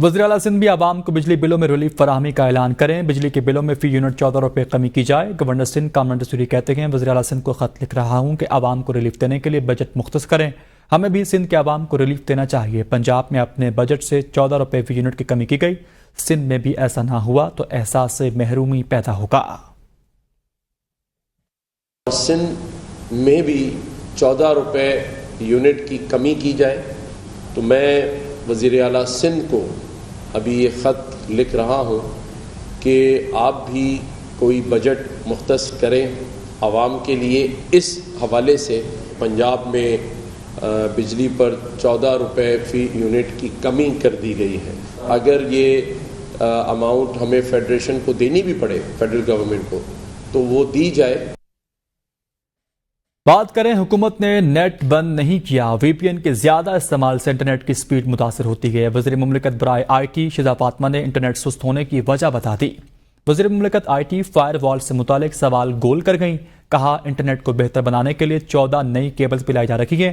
وزیر اعلیٰ سندھ بھی عوام کو بجلی بلوں میں ریلیف فراہمی کا اعلان کریں، بجلی کے بلوں میں فی یونٹ 14 روپے کمی کی جائے۔ گورنر سندھ کامران سوری کہتے ہیں وزیر اعلیٰ سندھ کو خط لکھ رہا ہوں کہ عوام کو ریلیف دینے کے لیے بجٹ مختص کریں، ہمیں بھی سندھ کے عوام کو ریلیف دینا چاہیے۔ پنجاب میں اپنے بجٹ سے 14 روپے فی یونٹ کی کمی کی گئی، سندھ میں بھی ایسا نہ ہوا تو احساس محرومی پیدا ہوگا۔ سندھ میں بھی 14 روپے یونٹ کی کمی کی جائے، تو میں وزیر اعلیٰ سندھ کو ابھی یہ خط لکھ رہا ہوں کہ آپ بھی کوئی بجٹ مختص کریں عوام کے لیے۔ اس حوالے سے پنجاب میں بجلی پر 14 روپے فی یونٹ کی کمی کر دی گئی ہے۔ اگر یہ اماؤنٹ ہمیں فیڈریشن کو دینی بھی پڑے، فیڈرل گورنمنٹ کو، تو وہ دی جائے۔ بات کریں، حکومت نے نیٹ بند نہیں کیا، وی پی این کے زیادہ استعمال سے انٹرنیٹ کی سپیڈ متاثر ہوتی ہے۔ وزیر مملکت برائے آئی ٹی شیزا فاطمہ نے انٹرنیٹ سست ہونے کی وجہ بتا دی۔ وزیر مملکت آئی ٹی فائر وال سے متعلق سوال گول کر گئیں، کہا انٹرنیٹ کو بہتر بنانے کے لیے 14 نئی کیبلز بھی لائی جا رہی ہیں۔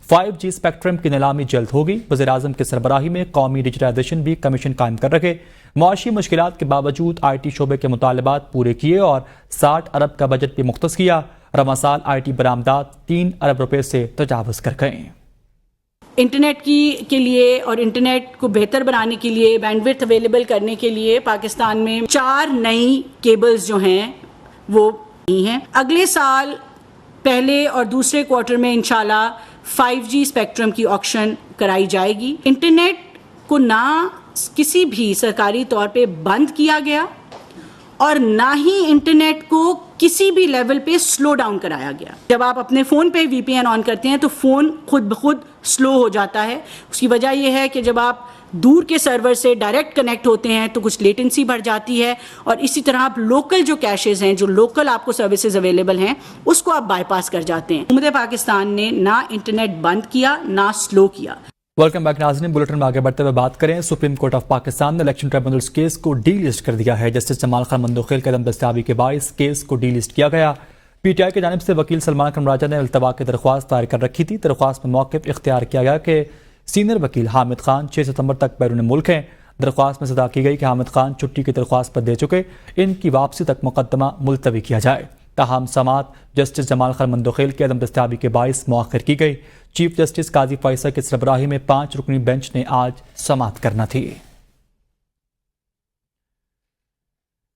5G اسپیکٹرم کی نیلامی جلد ہوگی۔ وزیر اعظم کی سربراہی میں قومی ڈیجیٹائزیشن بھی کمیشن قائم کر رکھے۔ معاشی مشکلات کے باوجود آئی ٹی شعبے کے مطالبات پورے کیے اور 60 ارب کا بجٹ بھی مختص کیا۔ رواں سال آئی ٹی برآمدات 3 ارب روپے سے تجاوز کر گئے۔ انٹرنیٹ کے لیے اور انٹرنیٹ کو بہتر بنانے کے لیے، بینڈ وڈتھ اویلیبل کرنے کے لیے پاکستان میں 4 نئی کیبلز جو ہیں وہ ہیں۔ اگلے سال پہلے اور دوسرے کوارٹر میں انشاءاللہ 5G اسپیکٹرم کی آکشن کرائی جائے گی۔ انٹرنیٹ کو نہ کسی بھی سرکاری طور پہ بند کیا گیا اور نہ ہی انٹرنیٹ کو کسی بھی لیول پہ سلو ڈاؤن کرایا گیا۔ جب آپ اپنے فون پہ وی پی این آن کرتے ہیں تو فون خود بخود سلو ہو جاتا ہے۔ اس کی وجہ یہ ہے کہ جب آپ دور کے سرور سے ڈائریکٹ کنیکٹ ہوتے ہیں تو کچھ لیٹنسی بڑھ جاتی ہے، اور اسی طرح آپ لوکل جو کیشز ہیں، جو لوکل آپ کو سروسز اویلیبل ہیں، اس کو آپ بائی پاس کر جاتے ہیں۔ حکومت پاکستان نے نہ انٹرنیٹ بند کیا نہ سلو کیا۔ ویلکم بیک ناظرین، بلٹن میں آگے بڑھتے ہوئے بات کریں۔ سپریم کورٹ آف پاکستان نے الیکشن ٹریبونلز کیس کو ڈی لسٹ کر دیا ہے۔ جسٹس جمال خان مندوخیل کے عدم دستیابی کے باعث کیس کو ڈی لسٹ کیا گیا۔ پی ٹی آئی کی جانب سے وکیل سلمان اکرم راجہ نے التوا کی درخواست دائر کر رکھی تھی۔ درخواست میں موقف اختیار کیا گیا کہ سینئر وکیل حامد خان 6 ستمبر تک بیرون ملک ہیں۔ درخواست میں صدا کی گئی کہ حامد خان چھٹی کی درخواست پر دے چکے، ان کی واپسی تک مقدمہ ملتوی کیا جائے۔ تاہم سماعت جسٹس جمال خان مندوخیل کے عدم دستیابی کے باعث مؤخر کی گئی۔ چیف جسٹس قاضی فائصہ کی سربراہی میں 5 رکنی بینچ نے آج سماعت کرنا تھی۔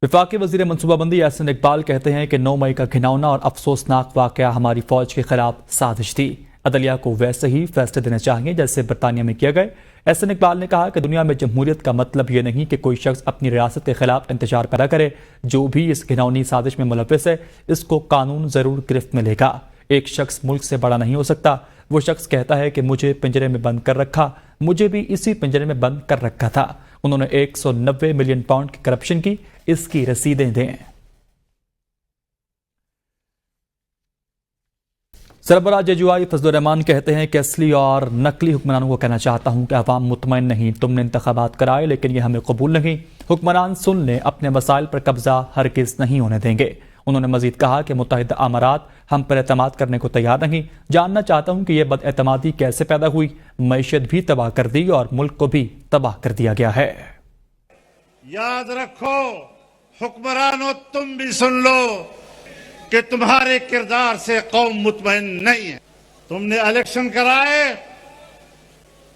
وفاقی وزیر منصوبہ بندی احسن اقبال کہتے ہیں کہ 9 مئی کا گھناؤنا اور افسوسناک واقعہ ہماری فوج کے خلاف سازش تھی۔ عدلیہ کو ویسے ہی فیصلے دینے چاہیے جیسے برطانیہ میں کیے گئے۔ احسن اقبال نے کہا کہ دنیا میں جمہوریت کا مطلب یہ نہیں کہ کوئی شخص اپنی ریاست کے خلاف انتشار پیدا کرے۔ جو بھی اس گھناؤنی سازش میں ملوث ہے، اس کو قانون ضرور گرفت میں لے گا۔ ایک شخص ملک سے بڑا نہیں ہو سکتا۔ وہ شخص کہتا ہے کہ مجھے پنجرے میں بند کر رکھا، مجھے بھی اسی پنجرے میں بند کر رکھا تھا۔ انہوں نے 190 ملین پاؤنڈ کی کرپشن کی، اس کی رسیدیں دیں۔ سربراہ جے فضل الرحمان کہتے ہیں کہ اصلی اور نقلی حکمرانوں کو کہنا چاہتا ہوں کہ عوام مطمئن نہیں، تم نے انتخابات کرائے لیکن یہ ہمیں قبول نہیں۔ حکمران سن لیں، اپنے وسائل پر قبضہ ہرگز نہیں ہونے دیں گے۔ انہوں نے مزید کہا کہ متحدہ امارات ہم پر اعتماد کرنے کو تیار نہیں۔ جاننا چاہتا ہوں کہ یہ بد اعتمادی کیسے پیدا ہوئی۔ معیشت بھی تباہ کر دی اور ملک کو بھی تباہ کر دیا گیا ہے۔ یاد رکھو حکمرانوں، تم بھی سن لو کہ تمہارے کردار سے قوم مطمئن نہیں ہے۔ تم نے الیکشن کرائے،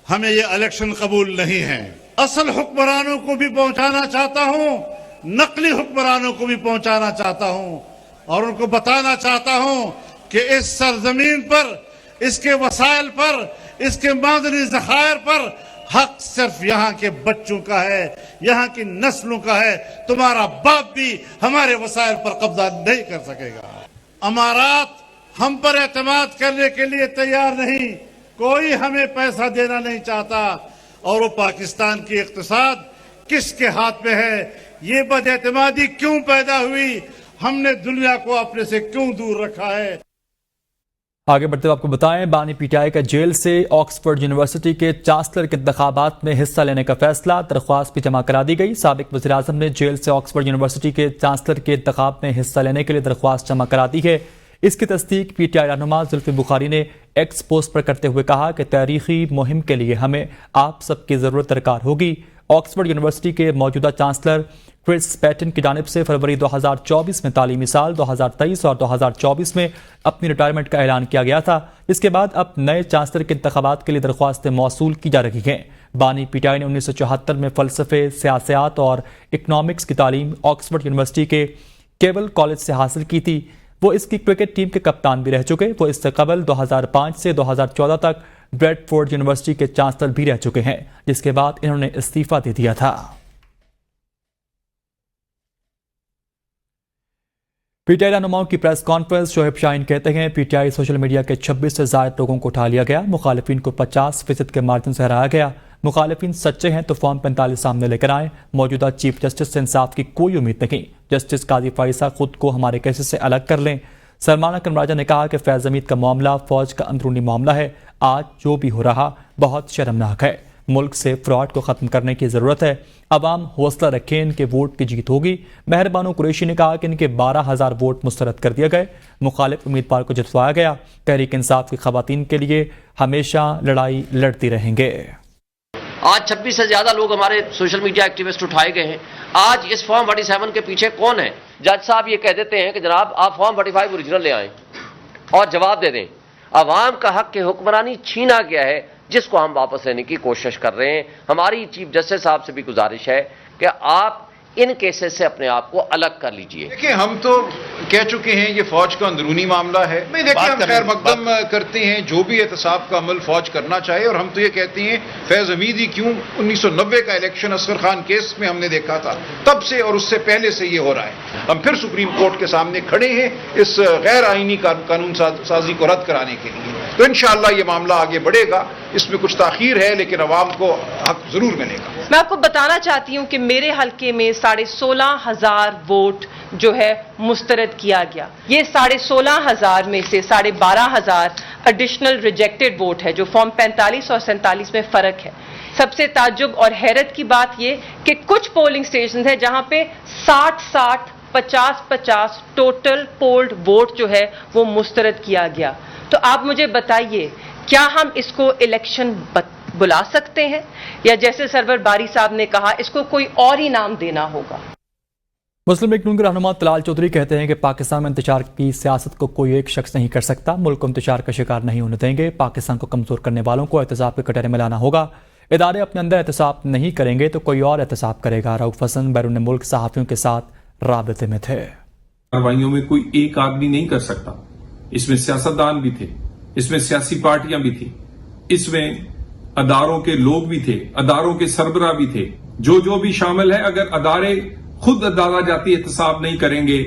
ہمیں یہ الیکشن قبول نہیں ہے۔ اصل حکمرانوں کو بھی پہنچانا چاہتا ہوں، نقلی حکمرانوں کو بھی پہنچانا چاہتا ہوں، اور ان کو بتانا چاہتا ہوں کہ اس سرزمین پر، اس کے وسائل پر، اس کے معدنی ذخائر پر حق صرف یہاں کے بچوں کا ہے، یہاں کی نسلوں کا ہے۔ تمہارا باپ بھی ہمارے وسائل پر قبضہ نہیں کر سکے گا۔ امارات ہم پر اعتماد کرنے کے لیے تیار نہیں، کوئی ہمیں پیسہ دینا نہیں چاہتا، اور وہ پاکستان کی اقتصاد کس کے ہاتھ میں ہے؟ یہ بد اعتمادی کیوں پیدا ہوئی؟ ہم نے دنیا کو اپنے سے کیوں دور رکھا ہے؟ آگے بڑھتے ہوئے آپ کو بتائیں، بانی پی ٹی آئی کا جیل سے آکسفورڈ یونیورسٹی کے چانسلر کے انتخابات میں حصہ لینے کا فیصلہ، درخواست بھی جمع کرا دی گئی۔ سابق وزیر اعظم نے جیل سے آکسفورڈ یونیورسٹی کے چانسلر کے انتخاب میں حصہ لینے کے لیے درخواست جمع کرا دی ہے۔ اس کی تصدیق پی ٹی آئی رہنما زلفی بخاری نے ایکس پوسٹ پر کرتے ہوئے کہا کہ تاریخی مہم کے لیے ہمیں آپ سب کی ضرورت درکار ہوگی۔ آکسفورڈ یونیورسٹی کے موجودہ چانسلر کرس پیٹن کی جانب سے فروری 2024 میں تعلیمی سال 2023 اور 2024 میں اپنی ریٹائرمنٹ کا اعلان کیا گیا تھا، جس کے بعد اب نئے چانسلر کے انتخابات کے لیے درخواستیں موصول کی جا رہی ہیں۔ بانی پی ٹی آئی نے 1974 میں فلسفے، سیاست اور اکنامکس کی تعلیم آکسفورڈ یونیورسٹی کے کیول کالج سے حاصل کی تھی۔ وہ اس کی کرکٹ ٹیم کے کپتان بھی رہ چکے۔ وہ اس سے قبل 2005 سے 2014 تک بریڈ فورڈ یونیورسٹی کے چانسلر بھی رہ چکے ہیں، جس کے بعد انہوں نے استعفیٰ دے دیا تھا۔ پی ٹی آئی رہنماؤں کی پریس کانفرنس، شعیب شاہین کہتے ہیں P T I social media کے 26 سے زائد لوگوں کو اٹھا لیا گیا، مخالفین کو 50% کے مارجن سے ہرایا گیا۔ مخالفین سچے ہیں تو فارم 45 سامنے لے کر آئیں۔ موجودہ چیف جسٹس سے انصاف کی کوئی امید نہیں۔ جسٹس قاضی فائزہ خود کو ہمارے کیسز سے الگ کر لیں۔ سلمان اکرم راجہ نے کہا کہ فیض حمید کا معاملہ فوج کا اندرونی معاملہ ہے، آج جو بھی ہو رہا بہت شرمناک ہے۔ ملک سے فراڈ کو ختم کرنے کی ضرورت ہے، عوام حوصلہ رکھیں، ان کے ووٹ کی جیت ہوگی۔ مہر بانو قریشی نے کہا کہ ان کے 12,000 ووٹ مسترد کر دیے گئے، مخالف امیدوار کو جتوایا گیا۔ تحریک انصاف کی خواتین کے لیے ہمیشہ لڑائی لڑتی رہیں گے۔ آج 26 سے زیادہ لوگ ہمارے سوشل میڈیا ایکٹیوسٹ اٹھائے گئے ہیں۔ آج اس فارم 47 کے پیچھے کون ہے؟ جج صاحب یہ کہہ دیتے ہیں کہ جناب آپ فارم 45 اوریجنل لے آئیں اور جواب دے دیں۔ عوام کا حق کہ حکمرانی چھینا گیا ہے، جس کو ہم واپس لینے کی کوشش کر رہے ہیں۔ ہماری چیف جسٹس صاحب سے بھی گزارش ہے کہ آپ ان کیسز سے اپنے آپ کو الگ کر لیجئے۔ دیکھیں ہم تو کہہ چکے ہیں یہ فوج کا اندرونی معاملہ ہے، میں دیکھیں ہم خیر مقدم کرتے ہیں جو بھی احتساب کا عمل فوج کرنا چاہے، اور ہم تو یہ کہتے ہیں فیض حمید ہی کیوں 1990 کا الیکشن اصغر خان کیس میں ہم نے دیکھا تھا، تب سے اور اس سے پہلے سے یہ ہو رہا ہے۔ ہم پھر سپریم کورٹ کے سامنے کھڑے ہیں اس غیر آئینی قانون سازی کو رد کرانے کے لیے، تو انشاءاللہ یہ معاملہ آگے بڑھے گا۔ اس میں کچھ تاخیر ہے لیکن عوام کو حق ضرور ملے گا۔ میں آپ کو بتانا چاہتی ہوں کہ میرے حلقے میں 16,500 ووٹ جو ہے مسترد کیا گیا۔ یہ 16,500 میں سے 12,500 ایڈیشنل ریجیکٹڈ ووٹ ہے، جو فارم 45 اور 47 میں فرق ہے۔ سب سے تعجب اور حیرت کی بات یہ کہ کچھ پولنگ سٹیشنز ہیں جہاں پہ 60-60 50-50 ٹوٹل پولڈ ووٹ جو ہے وہ مسترد کیا گیا۔ تو آپ مجھے بتائیے کیا ہم اس کو الیکشن بلا سکتے ہیں، یا جیسے سرور باری صاحب نے کہا اس کو کوئی اور ہی نام دینا ہوگا؟ مسلم لیگ نون کے رہنما طلال چودھری کہتے ہیں کہ پاکستان میں انتشار کی سیاست کو کوئی ایک شخص نہیں کر سکتا، ملک کو انتشار کا شکار نہیں ہونے دیں گے۔ پاکستان کو کمزور کرنے والوں کو احتساب کے کٹہرے میں لانا ہوگا۔ ادارے اپنے اندر احتساب نہیں کریں گے تو کوئی اور احتساب کرے گا۔ رؤف حسن بیرون ملک صحافیوں کے ساتھ رابطے میں تھے۔ کارروائیوں میں کوئی ایک آدمی نہیں کر سکتا، اس میں سیاستدان بھی تھے، اس میں سیاسی پارٹیاں بھی تھیں، اس میں اداروں کے لوگ بھی تھے، اداروں کے سربراہ بھی تھے، جو بھی شامل ہے۔ اگر ادارے خود ادارہ جاتی احتساب نہیں کریں گے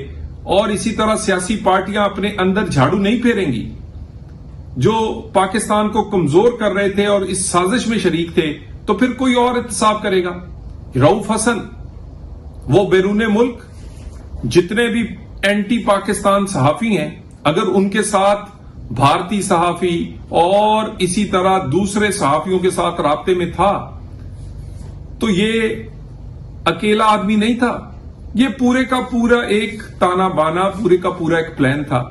اور اسی طرح سیاسی پارٹیاں اپنے اندر جھاڑو نہیں پھیریں گی، جو پاکستان کو کمزور کر رہے تھے اور اس سازش میں شریک تھے، تو پھر کوئی اور احتساب کرے گا۔ رؤف حسن وہ بیرون ملک جتنے بھی اینٹی پاکستان صحافی ہیں، اگر ان کے ساتھ بھارتی صحافی اور اسی طرح دوسرے صحافیوں کے ساتھ رابطے میں تھا تو یہ اکیلا آدمی نہیں تھا، یہ پورے کا پورا ایک تانا بانا، پورے کا پورا ایک پلان تھا۔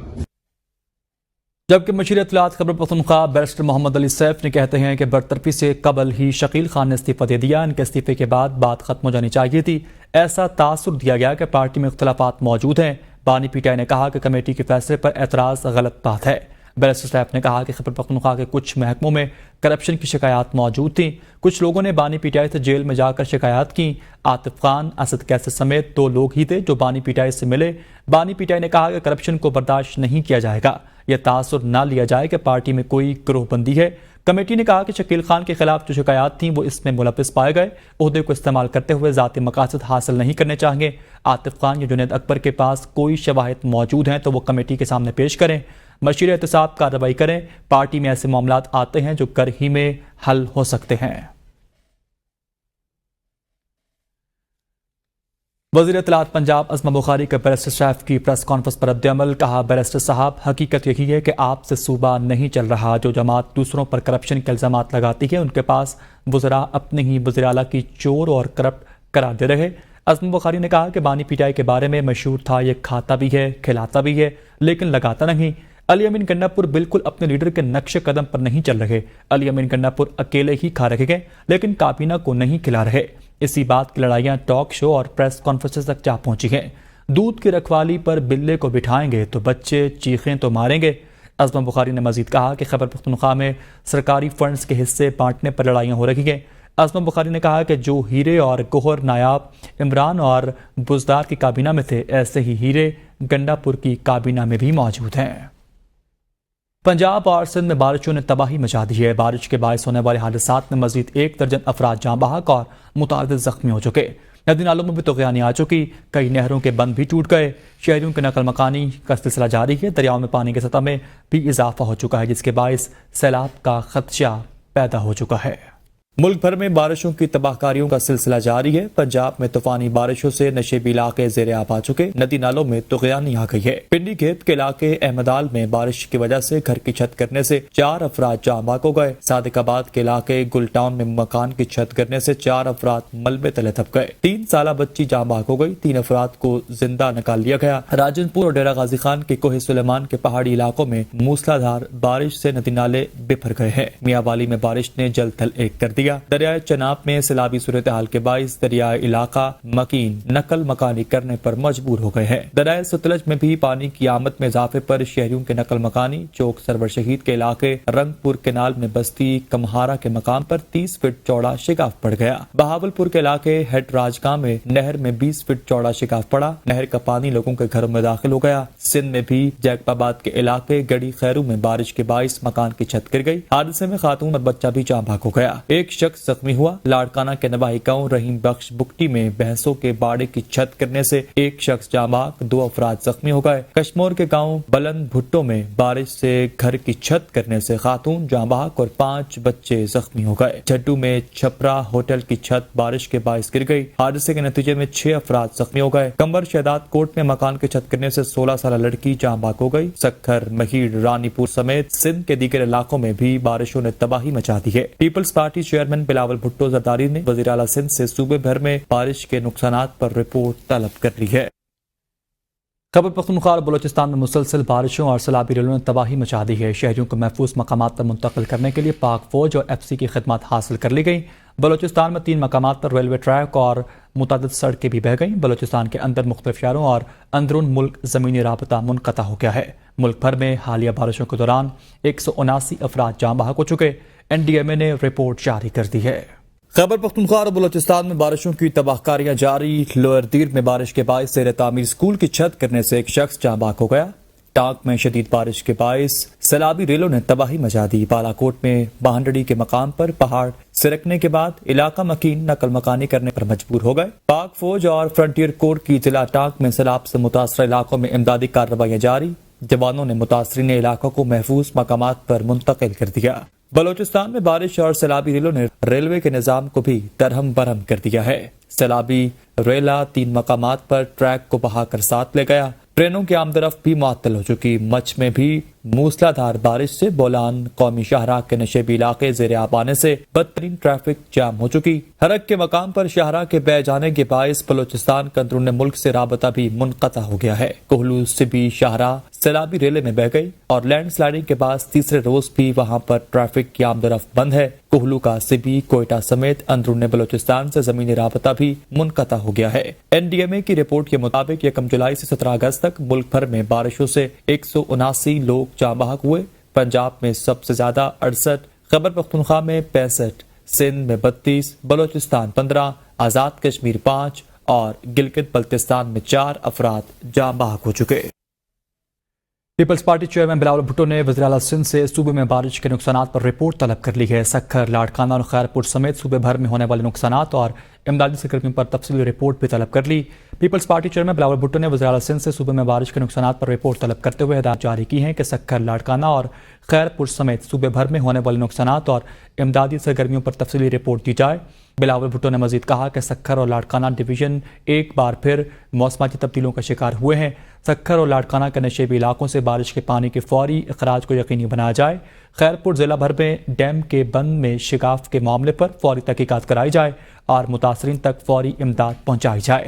جبکہ مشیر اطلاعات خبر پختونخوا بیرسٹر محمد علی سیف نے کہتے ہیں کہ برطرفی سے قبل ہی شکیل خان نے استعفیٰ دے دیا، ان کے استعفے کے بعد بات ختم ہو جانی چاہیے تھی۔ ایسا تاثر دیا گیا کہ پارٹی میں اختلافات موجود ہیں۔ بانی پی ٹی آئی نے کہا کہ کمیٹی کے فیصلے پر اعتراض غلط بات ہے۔ بیرسٹر سیف نے کہا کہ خیبر پختونخوا کے کچھ محکموں میں کرپشن کی شکایات موجود تھیں، کچھ لوگوں نے بانی پی ٹی آئی سے جیل میں جا کر شکایات کی۔ عاطف خان، اسد کیسر سمیت 2 لوگ ہی تھے جو بانی پی ٹی آئی سے ملے۔ بانی پی ٹی آئی نے کہا کہ کرپشن کو برداشت نہیں کیا جائے گا، یہ تاثر نہ لیا جائے کہ پارٹی میں کوئی گروہ بندی ہے۔ کمیٹی نے کہا کہ شکیل خان کے خلاف جو شکایات تھیں وہ اس میں ملوث پائے گئے، عہدے کو استعمال کرتے ہوئے ذاتی مقاصد حاصل نہیں کرنے چاہیے۔ عاطف خان یا جنید اکبر کے پاس کوئی شواہد موجود ہیں تو وہ کمیٹی کے سامنے پیش کریں، مشیر احتساب کارروائی کریں۔ پارٹی میں ایسے معاملات آتے ہیں جو گھر ہی میں حل ہو سکتے ہیں۔ وزیر اطلاعات پنجاب عظمہ بخاری کا بیرسٹر سیف کی پریس کانفرنس پر رد عمل۔ کہا بیرسٹر صاحب، حقیقت یہی ہے کہ آپ سے صوبہ نہیں چل رہا۔ جو جماعت دوسروں پر کرپشن کے الزامات لگاتی ہے ان کے پاس وزراء اپنے ہی وزیر اعلیٰ کی چور اور کرپٹ قرار دے رہے۔ ازم بخاری نے کہا کہ بانی پی ٹی آئی کے بارے میں مشہور تھا، یہ کھاتا بھی ہے، کھلاتا بھی ہے، لیکن لگاتا نہیں۔ علی امین گنڈا پور بالکل اپنے لیڈر کے نقش قدم پر نہیں چل رہے۔ علی امین گنڈا پور اکیلے ہی کھا رکھے گئے لیکن کابینہ کو نہیں کھلا رہے۔ اسی بات کی لڑائیاں ٹاک شو اور پریس کانفرنس تک جا پہنچی ہیں۔ دودھ کی رکھوالی پر بلے کو بٹھائیں گے تو بچے چیخیں تو ماریں گے۔ ازم بخاری نے مزید کہا کہ خیبر پختونخوا میں سرکاری فنڈز کے حصے بانٹنے پر لڑائیاں ہو رہی ہیں۔ ازم بخاری نے کہا کہ جو ہیرے اور گوہر نایاب عمران اور بزدار کی کابینہ میں تھے، ایسے ہی ہیرے گنڈا پور کی کابینہ میں بھی موجود ہیں۔ پنجاب اور سندھ میں بارشوں نے تباہی مچا دی ہے۔ بارش کے باعث ہونے والے حادثات میں مزید 1 درجن افراد جاں بحق اور متعدد زخمی ہو چکے۔ ندی نالوں میں بھی طغیانی آ چکی، کئی نہروں کے بند بھی ٹوٹ گئے۔ شہریوں کے نقل مکانی کا سلسلہ جاری ہے۔ دریاؤں میں پانی کی سطح میں بھی اضافہ ہو چکا ہے، جس کے باعث سیلاب کا خدشہ پیدا ہو چکا ہے۔ ملک بھر میں بارشوں کی تباہ کاریوں کا سلسلہ جاری ہے۔ پنجاب میں طوفانی بارشوں سے نشیبی علاقے زیر آب آ چکے، ندی نالوں میں طغیانی آ گئی ہے۔ پنڈی گھیپ کے علاقے احمدآل میں بارش کی وجہ سے گھر کی چھت گرنے سے 4 افراد جاں بحق ہو گئے۔ صادق آباد کے علاقے گل ٹاؤن میں مکان کی چھت گرنے سے 4 افراد ملبے تلے دب گئے۔ 3 سالہ بچی جاں بحق ہو گئی، 3 افراد کو زندہ نکال لیا گیا۔ راجن پور اور ڈیرہ غازی خان کے کوہ سلیمان کے پہاڑی علاقوں میں موسلادھار بارش سے ندی نالے بفر گئے ہیں۔ میاں والی میں بارش نے جل تھل ایک کر دیا۔ دریائے چناب میں سیلابی صورتحال کے باعث دریائے علاقہ مکین نقل مکانی کرنے پر مجبور ہو گئے ہیں۔ دریائے ستلج میں بھی پانی کی آمد میں اضافے پر شہریوں کے نقل مکانی۔ چوک سرور شہید کے علاقے رنگ پور کینال میں بستی کمہارا کے مقام پر 30 فٹ چوڑا شگاف پڑ گیا۔ بہاول پور کے علاقے ہیڈ راجگاہ میں نہر میں 20 فٹ چوڑا شگاف پڑا، نہر کا پانی لوگوں کے گھروں میں داخل ہو گیا۔ سندھ میں بھی جیکب آباد کے علاقے گڑی خیرو میں بارش کے باعث مکان کی چھت گر گئی۔ حادثے میں خاتون اور بچہ بھی جاں بحق ہو گیا۔ ایک شخص زخمی ہوا۔ لاڑکانہ کے نواحی گاؤں رحیم بخش بکٹی میں بھینسوں کے باڑے کی چھت گرنے سے ایک شخص جاں بحق، 2 افراد زخمی ہو گئے۔ کشمور کے گاؤں بلند بھٹو میں بارش سے گھر کی چھت گرنے سے خاتون جاں بحق اور 5 بچے زخمی ہو گئے۔ جھڈو میں چھپرا ہوٹل کی چھت بارش کے باعث گر گئی۔ حادثے کے نتیجے میں 6 افراد زخمی ہو گئے۔ کمبر شہداد کوٹ میں مکان کی چھت گرنے سے 16 سالہ لڑکی جاں بحق ہو گئی۔ سکھر، مہیڑ، رانی پور سمیت سندھ کے دیگر علاقوں میں بھی بارشوں نے تباہی مچا دی ہے۔ Peoples Party chairman Bilawal Bhutto Zardari نے وزیر اعلیٰ سندھ سے صوبے بھر میں بارش کے نقصانات پر رپورٹ طلب کر لی ہے۔ خیبر پختونخوا اور بلوچستان میں مسلسل بارشوں اور سیلابی ریلوں نے تباہی مچا دی ہے۔ شہریوں کو محفوظ مقامات پر منتقل کرنے کے لیے پاک فوج اور ایف سی کی خدمات حاصل کر لی گئی۔ بلوچستان میں 3 مقامات پر ریلوے ٹریک اور متعدد سڑکیں بھی بہہ گئیں۔ بلوچستان کے اندر مختلف شہروں اور اندرون ملک زمینی رابطہ منقطع ہو گیا ہے۔ ملک بھر میں حالیہ بارشوں کے دوران 179 افراد جاں بحق ہو چکے۔ NDMA نے رپورٹ جاری کر دی ہے۔ خیبر پختونخوا اور بلوچستان میں بارشوں کی تباہ کاریاں جاری۔ لوئر دیر میں بارش کے باعث زیر تعمیر اسکول کی چھت گرنے سے ایک شخص جاں بحق ہو گیا۔ ٹانک میں شدید بارش کے باعث سیلابی ریلوں نے تباہی مچا دی۔ بالا کوٹ میں بہانڈڑی کے مقام پر پہاڑ سرکنے کے بعد علاقہ مکین نقل مکانی کرنے پر مجبور ہو گئے۔ پاک فوج اور فرنٹیئر کورٹ کی ضلع ٹانک میں سیلاب سے متاثرہ علاقوں میں امدادی کارروائیاں جاری۔ جوانوں نے متاثرین علاقوں کو محفوظ مقامات پر منتقل کر دیا۔ بلوچستان میں بارش اور سیلابی ریلوں نے ریلوے کے نظام کو بھی درہم برہم کر دیا ہے۔ سیلابی ریلا 3 مقامات پر ٹریک کو بہا کر ساتھ لے گیا۔ ٹرینوں کی آمدرفت بھی معطل ہو چکی۔ مچھ میں بھی موسلادھار بارش سے بولان قومی شاہراہ کے نشیبی علاقے زیر آب آنے سے بدترین ٹریفک جام ہو چکی۔ حرک کے مقام پر شاہراہ کے بہہ جانے کے باعث بلوچستان کا اندرون ملک سے رابطہ بھی منقطع ہو گیا ہے۔ کوہلو سبی شاہراہ سیلابی ریلے میں بہہ گئی اور لینڈ سلائڈنگ کے بعد تیسرے روز بھی وہاں پر ٹریفک کی آمدرفت بند ہے۔ کوہلو کا سبی، کوئٹہ سمیت اندرون بلوچستان سے زمینی رابطہ بھی منقطع ہو گیا ہے۔ NDMA کی رپورٹ کے مطابق 1 جولائی سے 17 اگست تک ملک بھر میں بارشوں سے 179 لوگ جاں بحق ہوئے۔ پنجاب میں سب سے زیادہ 68، خیبر پختونخوا میں 65، سندھ میں 32، بلوچستان 15، آزاد کشمیر 5 اور گلگت بلتستان میں 4 افراد جاں بحق ہو چکے۔ Peoples Party chairman Bilawal Bhutto نے وزیر اعلیٰ سندھ سے صوبے میں بارش کے نقصانات پر رپورٹ طلب کر لی ہے۔ سکھر، لاڑکانہ اور خیرپور سمیت صوبے بھر میں ہونے والے نقصانات اور امدادی سرگرمیوں پر تفصیلی رپورٹ بھی طلب کر لی۔ Peoples Party chairman Bilawal Bhutto نے وزیر اعلیٰ سندھ سے صوبے میں بارش کے نقصانات پر رپورٹ طلب کرتے ہوئے ہدایات جاری کی ہیں کہ سکھر، لاڑکانہ اور خیرپور سمیت صوبے بھر میں ہونے والے نقصانات اور امدادی سرگرمیوں پر تفصیلی رپورٹ دی جائے۔ بلاول بھٹو نے مزید کہا کہ سکھر اور لاڑکانہ ڈویژن ایک بار پھر موسمیاتی تبدیلیوں کا شکار ہوئے ہیں۔ سکھر اور لاڑکانہ کے نشیبی علاقوں سے بارش کے پانی کے فوری اخراج کو یقینی بنایا جائے۔ خیرپور ضلع بھر میں ڈیم کے بند میں شگاف کے معاملے پر فوری تحقیقات کرائی جائے اور متاثرین تک فوری امداد پہنچائی جائے۔